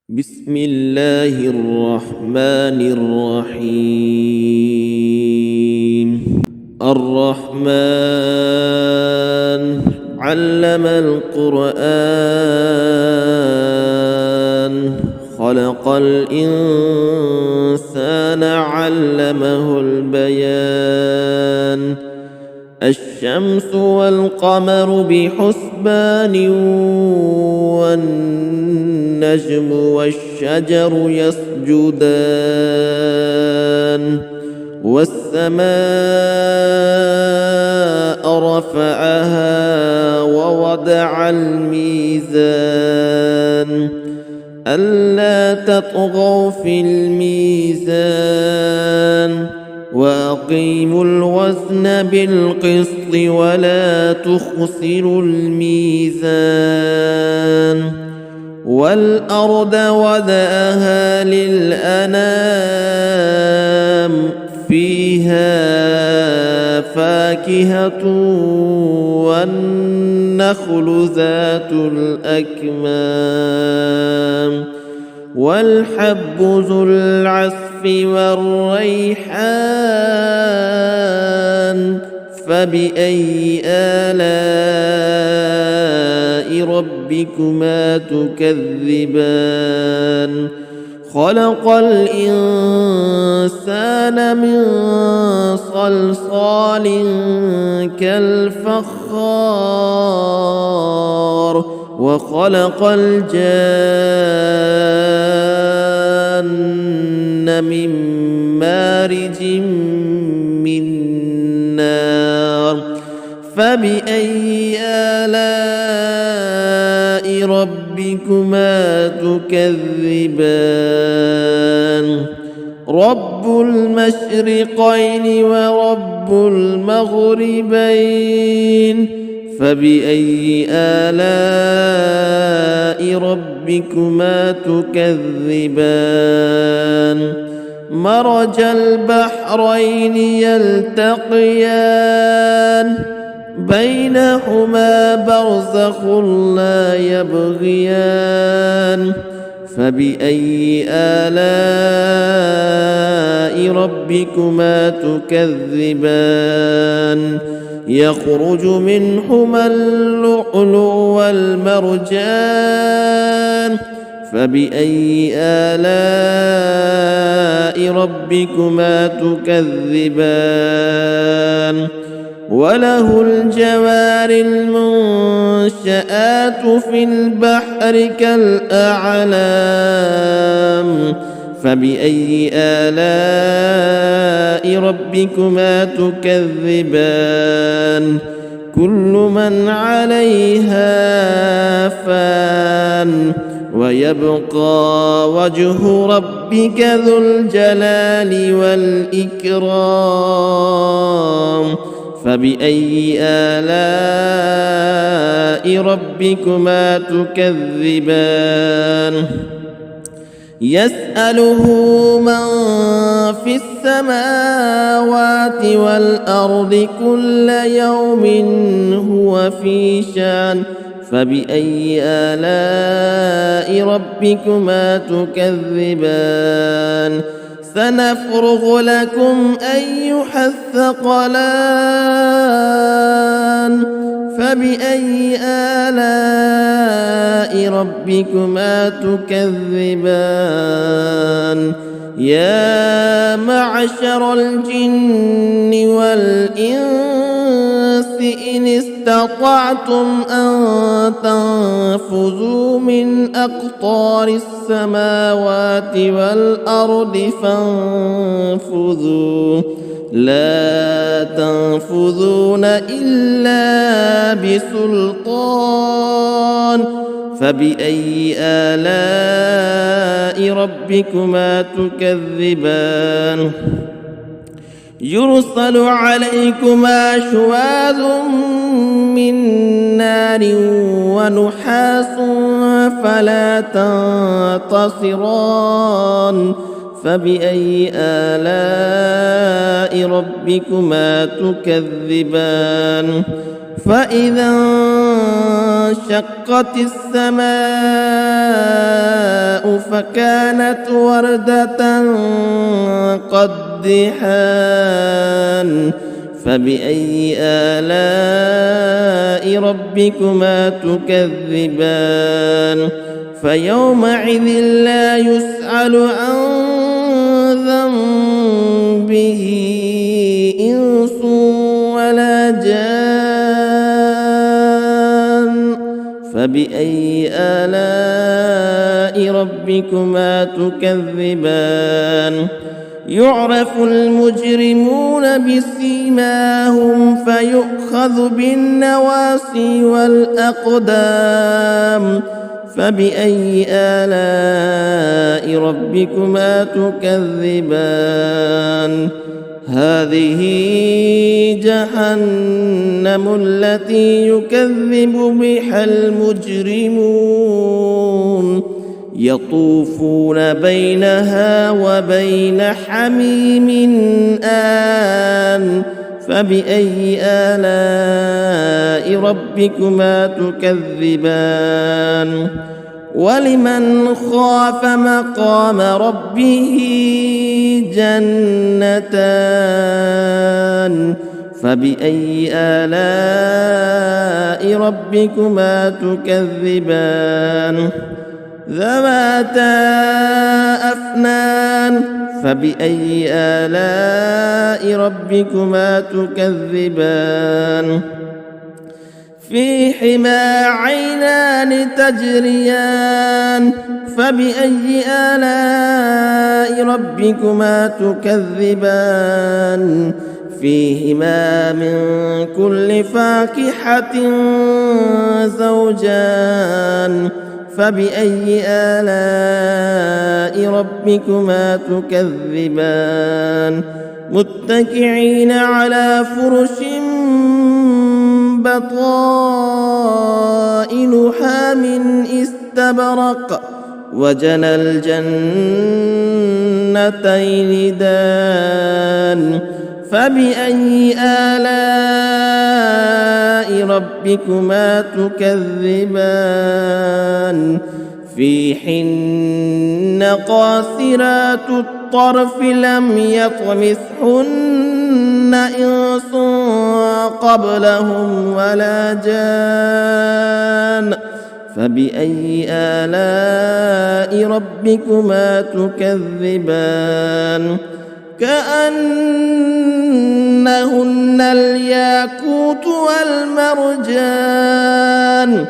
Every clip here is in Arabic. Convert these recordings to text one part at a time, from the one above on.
بسم الله الرحمن الرحيم. الرحمن علم القرآن خلق الإنسان علمه البيان. الشمس والقمر بحسبان والنجم والشجر يسجدان. والسماء رفعها ووضع الميزان ألا تطغوا في الميزان وأقيموا الوزن بالقسط ولا تخسروا الميزان. والأرض وضعها للأنام فيها فاكهة والنخل ذات الأكمام والحب ذو العصف والريحان. فبأي آلاء ربكما تكذبان؟ خلق الإنسان من صلصال كالفخار وخلق الجان من مارج من نار. فبأي آلاء ربكما تكذبان؟ رب المشرقين ورب المغربين. فبأي آلاء ربكما تكذبان؟ مرج البحرين يلتقيان بينهما برزخ لا يبغيان. فبأي آلاء ربكما تكذبان؟ يخرج منهما اللؤلؤ والمرجان. فبأي آلاء ربكما تكذبان؟ وله الجوار المنشآت في البحر كالأعلام. فبأي آلاء ربكما تكذبان؟ كل من عليها فان ويبقى وجه ربك ذو الجلال والإكرام. فبأي آلاء ربكما تكذبان؟ يسأله من في السماوات والأرض كل يوم هو في شأن. فبأي آلاء ربكما تكذبان؟ سنفرغ لكم أيها الثقلان. فبأي آلاء ربكما تكذبان؟ يا معشر الجن والإنس إن استطعتم أن تنفذوا من أقطار السماوات والأرض فانفذوا لا تنفذون إلا بسلطان. فبأي آلاء ربكما تكذبان؟ يرسل عليكما شواظ من نار ونحاس فلا تنتصران. فبأي آلاء ربكما تكذبان؟ فإذا وانشقت السماء فكانت وردة قدحان فبأي آلاء ربكما تكذبان فيومئذ لا يسأل عن ذنبه إنس ولا جان فبأي آلاء ربكما تكذبان يعرف المجرمون بسيماهم فيؤخذ بالنواصي والأقدام فبأي آلاء ربكما تكذبان هذه جهنم التي يكذب بها المجرمون يطوفون بينها وبين حميم آن فبأي آلاء ربكما تكذبان ولمن خاف مقام ربه جنتان فبأي آلاء ربكما تكذبان ذواتا أفنان فبأي آلاء ربكما تكذبان فيهما عينان تجريان فبأي آلاء ربكما تكذبان فيهما من كل فاكهة زوجان فبأي آلاء ربكما تكذبان متكئين على فرش بطائنها من استبرق وجنى الجنتين دان فبأي آلاء ربكما تكذبان فيهن قاصرات الطرف لم يطمثهن إنس قبلهم ولا جان فبأي آلاء ربكما تكذبان كأنهن الياقوت والمرجان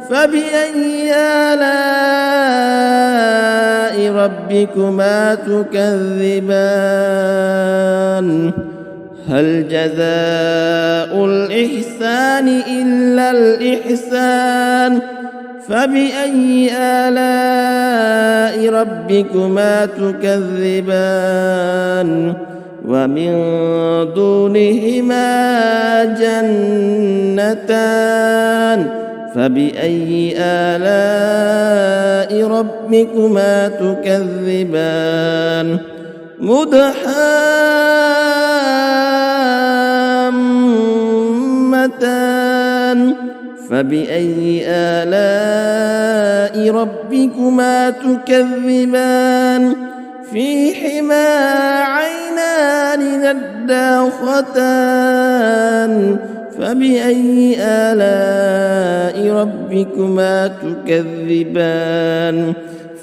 فبأي آلاء ربكما تكذبان هل جزاء الإحسان إلا الإحسان فبأي آلاء ربكما تكذبان ومن دونهما جنتان فبأي آلاء ربكما تكذبان مدحامتان فبأي آلاء ربكما تكذبان فيهما عينان نضاختان فبأي آلاء ربكما تكذبان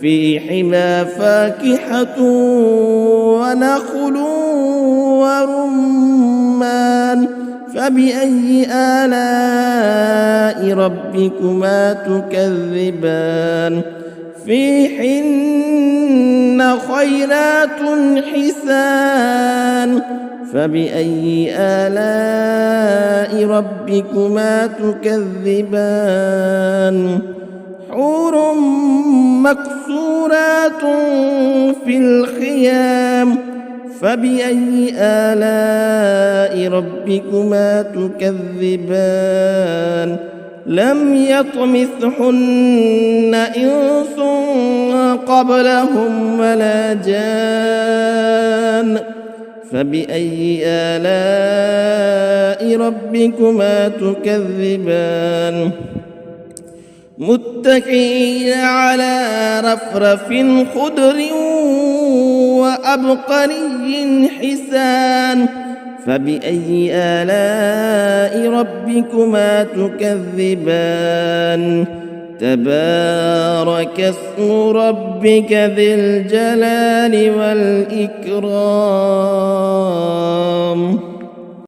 فيهما فاكهة ونخل ورمان فبأي آلاء ربكما تكذبان فيهن خيرات حسان فبأي آلاء ربكما تكذبان حور مقصورات في الخيام فبأي آلاء ربكما تكذبان لم يطمثهن إنس قبلهم ولا جان فبأي آلاء ربكما تكذبان متكئين على رفرف خضر وعبقري حسان فبأي آلاء ربكما تكذبان تبارك اسم ربك ذي الجلال والإكرام